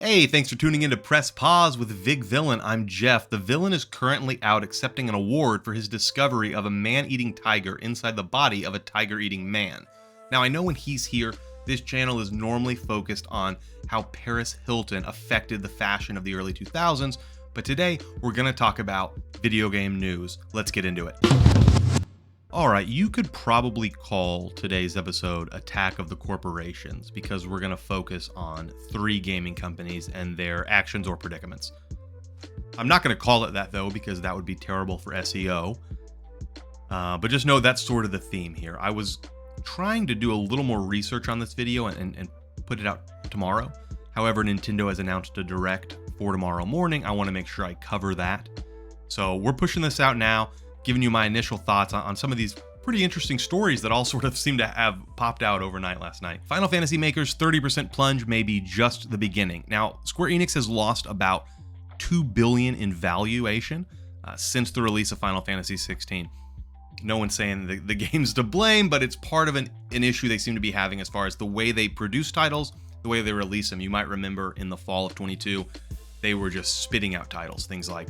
Hey, thanks for tuning in to Press Pause with Vig Villain. I'm Jeff. The villain is currently out accepting an award for his discovery of a man-eating tiger inside the body of a tiger-eating man. Now, I know when he's here, this channel is normally focused on how Paris Hilton affected the fashion of the early 2000s, but today we're going to talk about video game news. Let's get into it. Alright, you could probably call today's episode Attack of the Corporations because we're going to focus on 3 gaming companies and their actions or predicaments. I'm not going to call it that though because that would be terrible for SEO, but just know that's sort of the theme here. I was trying to do a little more research on this video and put it out tomorrow. However, Nintendo has announced a direct for tomorrow morning. I want to make sure I cover that. So we're pushing this out now, giving you my initial thoughts on some of these pretty interesting stories that all sort of seem to have popped out overnight last night. Final Fantasy makers' 30% plunge may be just the beginning. Now, Square Enix has lost about $2 billion in valuation since the release of Final Fantasy 16. No one's saying the game's to blame, but it's part of an issue they seem to be having as far as the way they produce titles, the way they release them. You might remember in the fall of 22, they were just spitting out titles, things like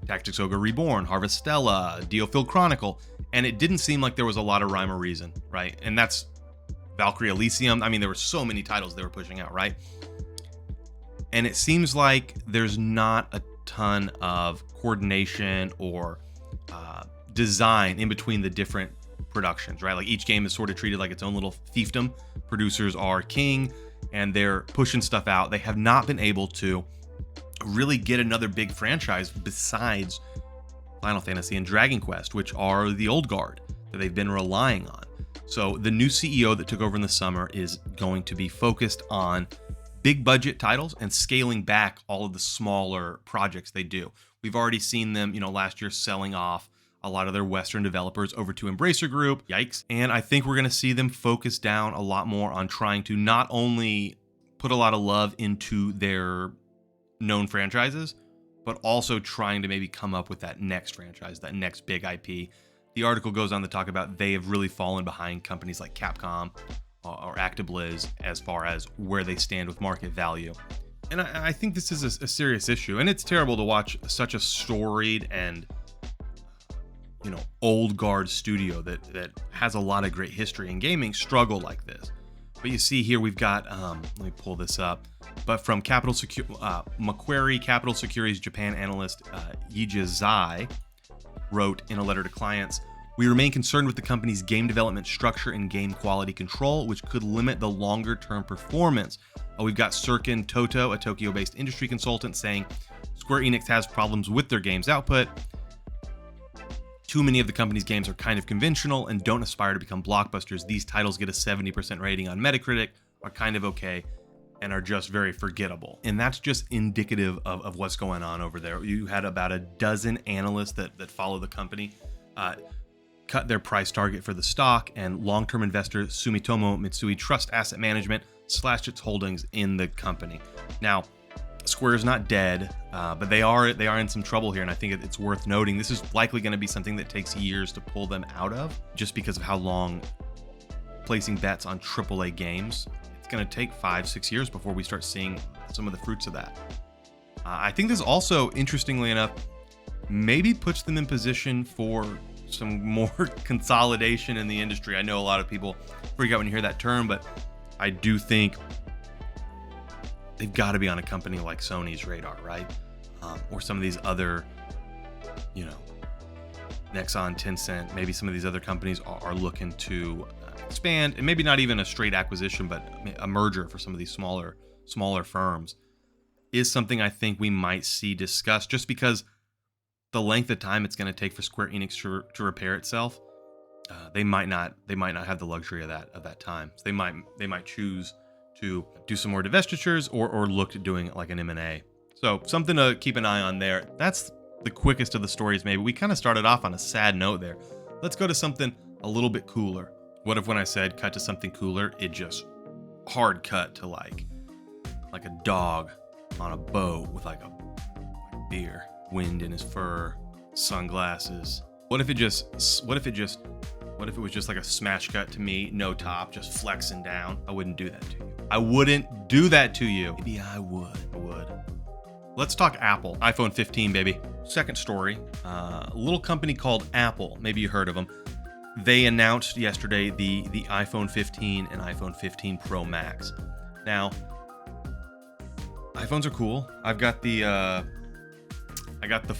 Tactics Ogre Reborn, Harvestella, Diophil Chronicle, and it didn't seem like there was a lot of rhyme or reason, right? And that's Valkyrie Elysium. I mean, there were so many titles they were pushing out, right? And it seems like there's not a ton of coordination or design in between the different productions, right? Like each game is sort of treated like its own little fiefdom. Producers are king and they're pushing stuff out. They have not been able to really get another big franchise besides Final Fantasy and Dragon Quest, which are the old guard that they've been relying on. So the new CEO that took over in the summer is going to be focused on big budget titles and scaling back all of the smaller projects they do. We've already seen them, last year selling off a lot of their Western developers over to Embracer Group. Yikes. And I think we're going to see them focus down a lot more on trying to not only put a lot of love into their known franchises, but also trying to maybe come up with that next franchise, that next big IP. The article goes on to talk about they have really fallen behind companies like Capcom or ActiBliz as far as where they stand with market value. And I think this is a serious issue, and it's terrible to watch such a storied and old guard studio that has a lot of great history in gaming struggle like this. But you see here we've got, let me pull this up, but from Macquarie Capital Securities Japan analyst Yija Zai wrote in a letter to clients, "We remain concerned with the company's game development structure and game quality control, which could limit the longer-term performance." We've got Sirkin Toto, a Tokyo-based industry consultant, saying Square Enix has problems with their games output. Too many of the company's games are kind of conventional and don't aspire to become blockbusters. These titles get a 70% rating on Metacritic, are kind of okay, and are just very forgettable. And that's just indicative of what's going on over there. You had about a dozen analysts that follow the company cut their price target for the stock, and long-term investor Sumitomo Mitsui Trust Asset Management slashed its holdings in the company. Now, Square is not dead, but they are in some trouble here, and I think it's worth noting this is likely going to be something that takes years to pull them out of, just because of how long placing bets on AAA games. It's going to take 5-6 years before we start seeing some of the fruits of that. I think this also, interestingly enough, maybe puts them in position for some more consolidation in the industry. I know a lot of people freak out when you hear that term, but I do think they've got to be on a company like Sony's radar, right? Or some of these other, Nexon, Tencent, maybe some of these other companies are looking to expand, and maybe not even a straight acquisition, but a merger for some of these smaller firms is something I think we might see discussed, just because the length of time it's going to take for Square Enix to repair itself. They might not have the luxury of that time. So they might choose to do some more divestitures or look at doing like an M&A. So something to keep an eye on there. That's the quickest of the stories maybe. We kind of started off on a sad note there. Let's go to something a little bit cooler. What if when I said cut to something cooler, it just hard cut to like a dog on a boat with like a beer, wind in his fur, sunglasses. What if it was just like a smash cut to me, no top, just flexing down? I wouldn't do that to you. I wouldn't do that to you. Maybe I would. Let's talk Apple. iPhone 15, baby. Second story, a little company called Apple. Maybe you heard of them. They announced yesterday the iPhone 15 and iPhone 15 Pro Max. Now, iPhones are cool. I got the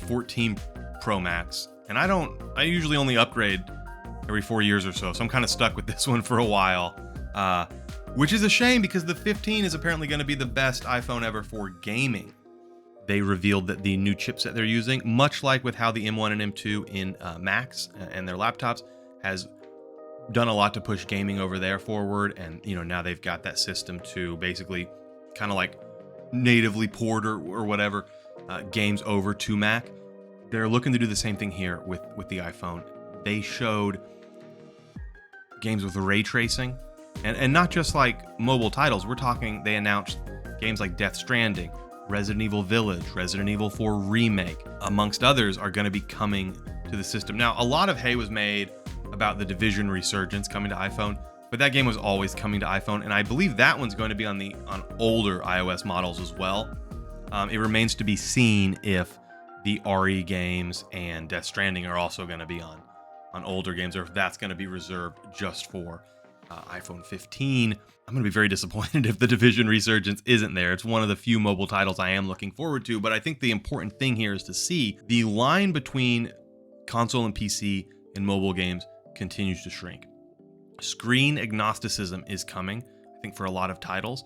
14 Pro Max, and I usually only upgrade every 4 years or so. So I'm kind of stuck with this one for a while, which is a shame because the 15 is apparently going to be the best iPhone ever for gaming. They revealed that the new chipset they're using, much like with how the M1 and M2 in Macs and their laptops, has done a lot to push gaming over there forward. And now they've got that system to basically kind of like natively port or whatever games over to Mac. They're looking to do the same thing here with the iPhone. They showed games with ray tracing, and not just like mobile titles. We're talking, they announced games like Death Stranding, Resident Evil Village, Resident Evil 4 Remake, amongst others, are going to be coming to the system. Now, a lot of hay was made about the Division resurgence coming to iPhone, but that game was always coming to iPhone, and I believe that one's going to be on older iOS models as well. It remains to be seen if the RE games and Death Stranding are also going to be on older games, or if that's going to be reserved just for iPhone 15. I'm going to be very disappointed if the Division resurgence isn't there. It's one of the few mobile titles I am looking forward to, but I think the important thing here is to see the line between console and PC in mobile games continues to shrink. Screen agnosticism is coming, I think, for a lot of titles.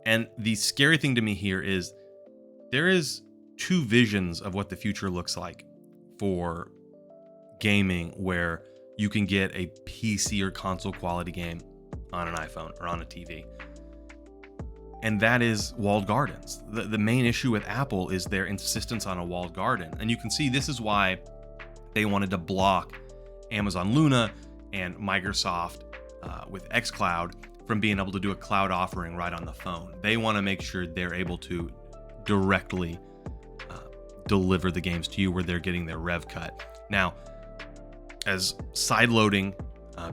And the scary thing to me here is there is two visions of what the future looks like for gaming, where you can get a PC or console quality game on an iPhone or on a TV. And that is walled gardens. The main issue with Apple is their insistence on a walled garden. And you can see this is why they wanted to block Amazon Luna and Microsoft with xCloud from being able to do a cloud offering right on the phone. They want to make sure they're able to directly deliver the games to you where they're getting their rev cut. Now, as sideloading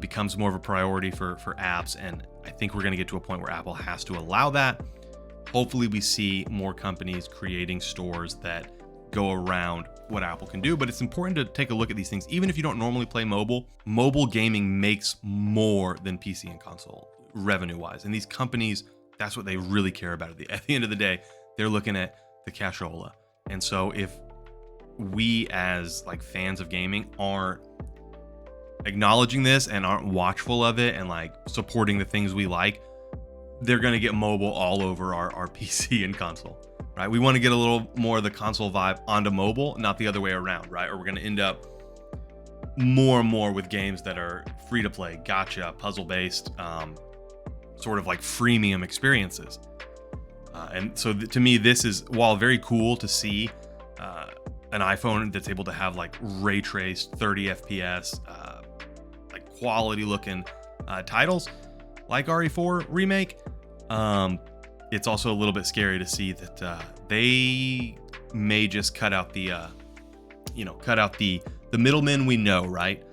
becomes more of a priority for apps, and I think we're going to get to a point where Apple has to allow that. Hopefully we see more companies creating stores that go around what Apple can do, but it's important to take a look at these things. Even if you don't normally play mobile gaming makes more than PC and console revenue-wise. And these companies, that's what they really care about. At the end of the day, they're looking at the cashola. And so if we as like fans of gaming aren't acknowledging this and aren't watchful of it and like supporting the things we like, they're going to get mobile all over our PC and console, right? We want to get a little more of the console vibe onto mobile, not the other way around, right? Or we're going to end up more and more with games that are free to play, gotcha, puzzle based, sort of like freemium experiences. And so to me, this is, while very cool to see an iPhone that's able to have like ray traced 30 FPS, like quality looking titles like RE4 Remake, it's also a little bit scary to see that they may just cut out the middlemen we know, right?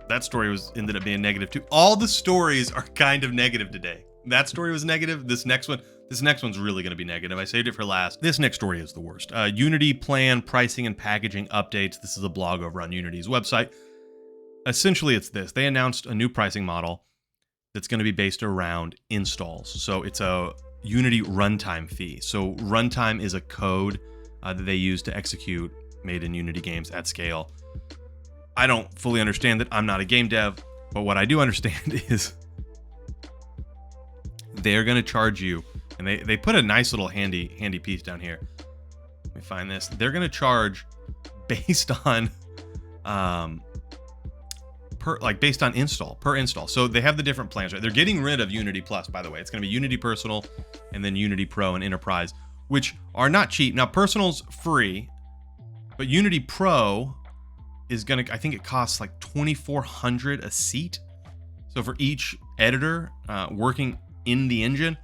That story ended up being negative too. All the stories are kind of negative today. That story was negative. This next one's really going to be negative. I saved it for last. This next story is the worst. Unity plan, pricing, and packaging updates. This is a blog over on Unity's website. Essentially, it's this. They announced a new pricing model that's going to be based around installs. So it's a Unity runtime fee. So runtime is a code that they use to execute made in Unity games at scale. I don't fully understand it. I'm not a game dev, but what I do understand is they're going to charge you, and they put a nice little handy piece down here. Let me find this. They're going to charge based on based on per install. So they have the different plans, right? They're getting rid of Unity Plus, by the way. It's going to be Unity Personal and then Unity Pro and Enterprise, which are not cheap. Now, Personal's free, but Unity Pro is going to, I think it costs like $2,400 a seat. So for each editor working in the engine,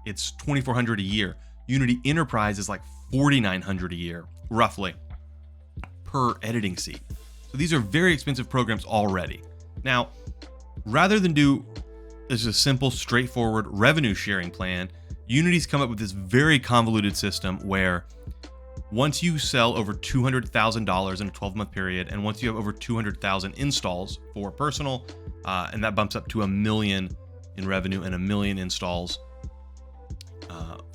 it's $2,400 a year. Unity Enterprise is like $4,900 a year, roughly, per editing seat. So these are very expensive programs already. Now, rather than do is a simple, straightforward revenue sharing plan. Unity's come up with this very convoluted system where once you sell over $200,000 in a 12-month period, and once you have over 200,000 installs for personal, and that bumps up to $1 million in revenue and $1 million installs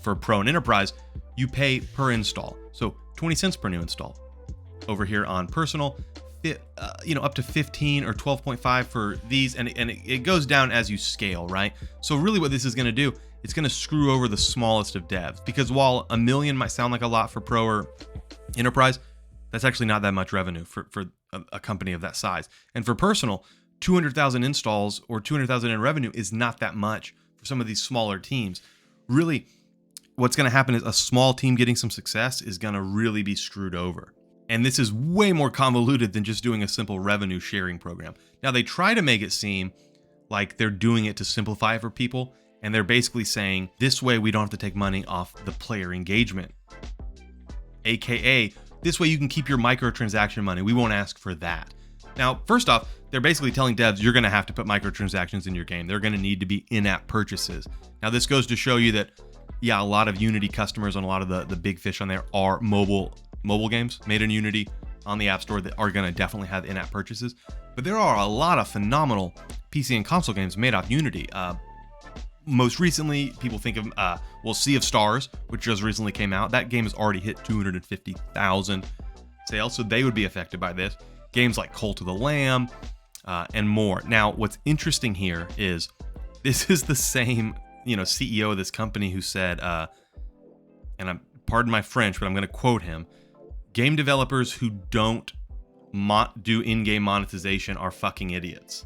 for pro and enterprise, you pay per install. So 20 cents per new install. Over here on personal, up to 15 or 12.5 for these, and it goes down as you scale, right? So really what this is going to do, it's going to screw over the smallest of devs, because while $1 million might sound like a lot for pro or enterprise, that's actually not that much revenue for a company of that size. And for personal, 200,000 installs or 200,000 in revenue is not that much for some of these smaller teams. Really, what's going to happen is a small team getting some success is going to really be screwed over. And this is way more convoluted than just doing a simple revenue sharing program. Now, they try to make it seem like they're doing it to simplify it for people, and they're basically saying, this way we don't have to take money off the player engagement. AKA, this way you can keep your microtransaction money. We won't ask for that. Now, first off, they're basically telling devs, you're going to have to put microtransactions in your game. They're going to need to be in-app purchases. Now, this goes to show you that, yeah, a lot of Unity customers and a lot of the big fish on there are mobile games made in Unity on the App Store that are going to definitely have in-app purchases. But there are a lot of phenomenal PC and console games made off Unity. Most recently, people think of, Sea of Stars, which just recently came out. That game has already hit 250,000 sales, so they would be affected by this. Games like Cult of the Lamb, and more. Now, what's interesting here is this is the same, CEO of this company who said, and pardon my French, but I'm going to quote him, game developers who don't do in-game monetization are fucking idiots.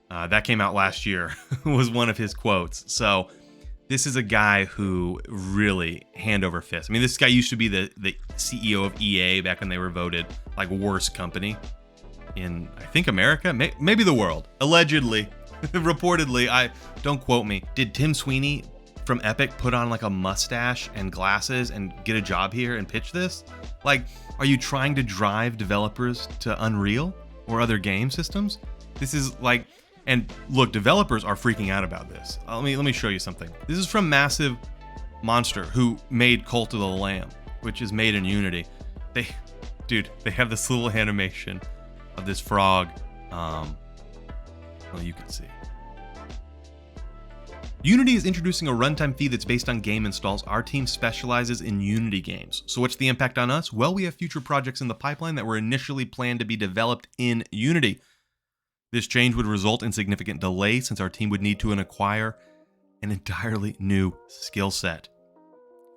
That came out last year, was one of his quotes. So this is a guy who really hand over fist. I mean, this guy used to be the CEO of EA back when they were voted like worst company in, I think, America, maybe the world, allegedly, reportedly. Don't quote me. Did Tim Sweeney from Epic put on like a mustache and glasses and get a job here and pitch this? Like, are you trying to drive developers to Unreal or other game systems? This is like, and look, developers are freaking out about this. Let me show you something. This is from Massive Monster, who made Cult of the Lamb, which is made in Unity. They have this little animation of this frog. Well, you can see. Unity is introducing a runtime fee that's based on game installs. Our team specializes in Unity games. So what's the impact on us? Well, we have future projects in the pipeline that were initially planned to be developed in Unity. This change would result in significant delay since our team would need to acquire an entirely new skill set.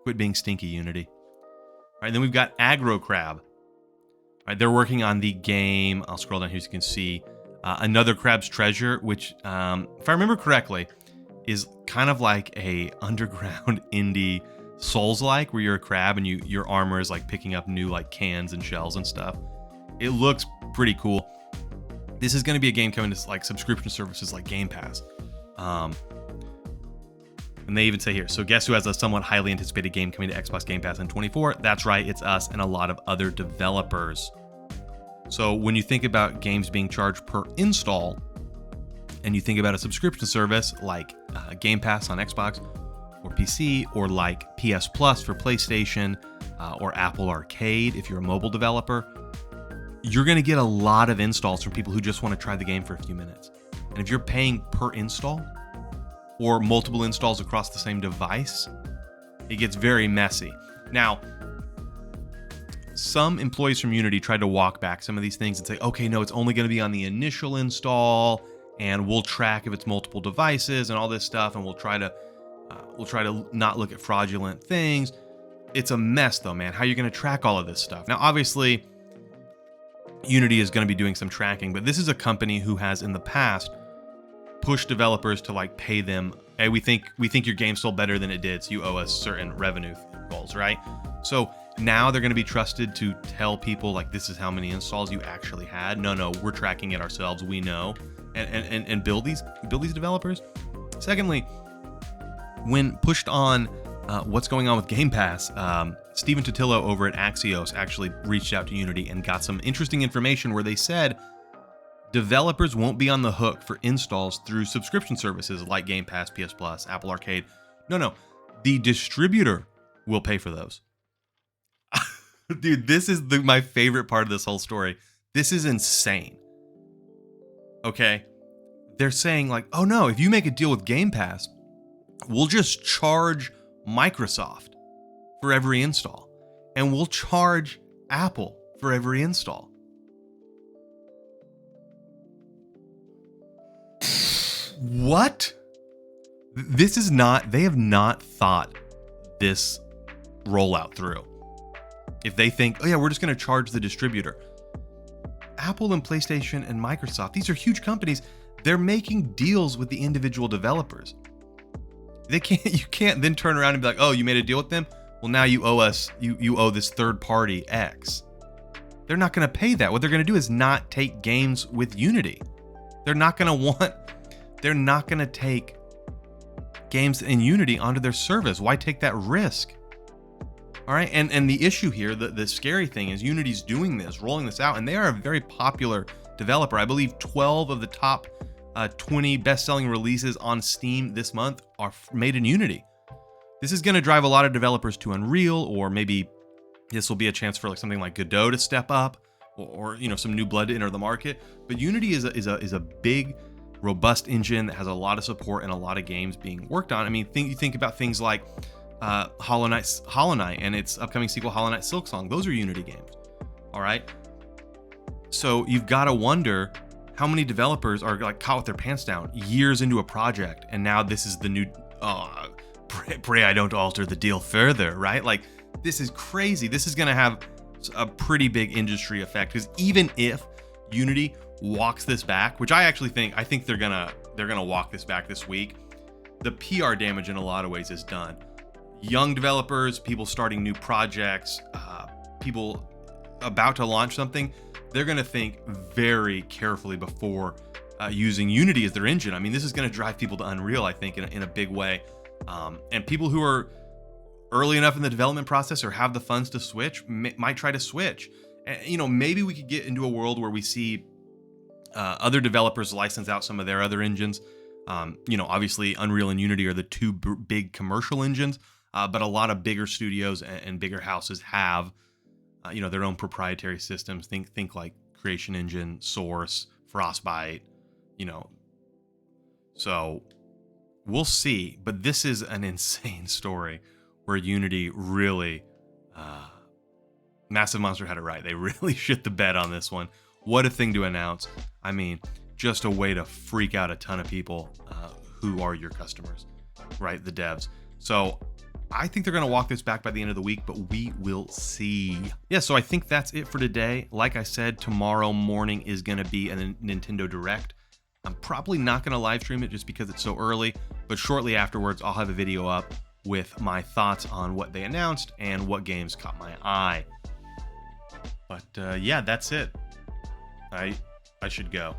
Quit being stinky, Unity. All right, then we've got Aggro Crab. All right, they're working on the game. I'll scroll down here so you can see Another Crab's Treasure, which, if I remember correctly, is kind of like a underground indie Souls-like, where you're a crab and your armor is like picking up new like cans and shells and stuff. It looks pretty cool. This is going to be a game coming to like subscription services like Game Pass. And they even say here, so guess who has a somewhat highly anticipated game coming to Xbox Game Pass in 2024? That's right, it's us and a lot of other developers. So when you think about games being charged per install, and you think about a subscription service like Game Pass on Xbox or PC, or like PS Plus for PlayStation, or Apple Arcade if you're a mobile developer, you're going to get a lot of installs from people who just want to try the game for a few minutes. And if you're paying per install or multiple installs across the same device, it gets very messy. Now, some employees from Unity tried to walk back some of these things and say, okay, no, it's only going to be on the initial install, and we'll track if it's multiple devices and all this stuff, and we'll try to not look at fraudulent things. It's a mess though, man. How are you going to track all of this stuff? Now, obviously, Unity is going to be doing some tracking, but this is a company who has in the past pushed developers to like pay them, hey, we think your game sold better than it did, so you owe us certain revenue goals, right? So now they're going to be trusted to tell people like, this is how many installs you actually had. No, we're tracking it ourselves. We know. And build these developers. Secondly, when pushed on what's going on with Game Pass, Stephen Totillo over at Axios actually reached out to Unity and got some interesting information where they said Developers won't be on the hook for installs through subscription services like Game Pass, PS Plus, Apple Arcade. No. The distributor will pay for those. Dude, this is my favorite part of this whole story. This is insane. Okay? They're saying like, oh no, if you make a deal with Game Pass, we'll just charge Microsoft for every install. And we'll charge Apple for every install. What? This is not, they have not thought this rollout through. If they think, oh yeah, we're just going to charge the distributor. Apple and PlayStation and Microsoft, these are huge companies. They're making deals with the individual developers. You can't then turn around and be like, oh, you made a deal with them? Well, now you owe us, you owe this third party X. They're not going to pay that. What they're going to do is not take games with Unity. They're not going to take games in Unity onto their service. Why take that risk? All right, and the issue here, the scary thing is Unity's doing this, rolling this out, and they are a very popular developer. I believe 12 of the top 20 best-selling releases on Steam this month are made in Unity. This is going to drive a lot of developers to Unreal, or maybe this will be a chance for like something like Godot to step up, or you know, some new blood to enter the market. But Unity is a big, robust engine that has a lot of support and a lot of games being worked on. I mean, you think about things like Hollow Knight and its upcoming sequel, Hollow Knight Silksong. Those are Unity games. All right. So you've got to wonder how many developers are like caught with their pants down years into a project, and now this is the new. Pray I don't alter the deal further, right? Like, this is crazy. This is going to have a pretty big industry effect, because even if Unity walks this back, which I think they're gonna walk this back this week, the PR damage in a lot of ways is done. Young developers, people starting new projects, people about to launch something, they're gonna think very carefully before using Unity as their engine. I mean, this is gonna drive people to Unreal, I think, in a big way. And people who are early enough in the development process or have the funds to switch might try to switch. And, you know, maybe we could get into a world where we see other developers license out some of their other engines. You know, obviously Unreal and Unity are the two big commercial engines, but a lot of bigger studios and bigger houses have, you know, their own proprietary systems. Think like Creation Engine, Source, Frostbite, you know. So we'll see, but this is an insane story where Unity really, Massive Monster had it right. They really shit the bed on this one. What a thing to announce. I mean, just a way to freak out a ton of people who are your customers, right? The devs. So I think they're going to walk this back by the end of the week, but we will see. Yeah, so I think that's it for today. Like I said, tomorrow morning is going to be a Nintendo Direct. I'm probably not going to live stream it just because it's so early, but shortly afterwards, I'll have a video up with my thoughts on what they announced and what games caught my eye. But yeah, that's it. I should go.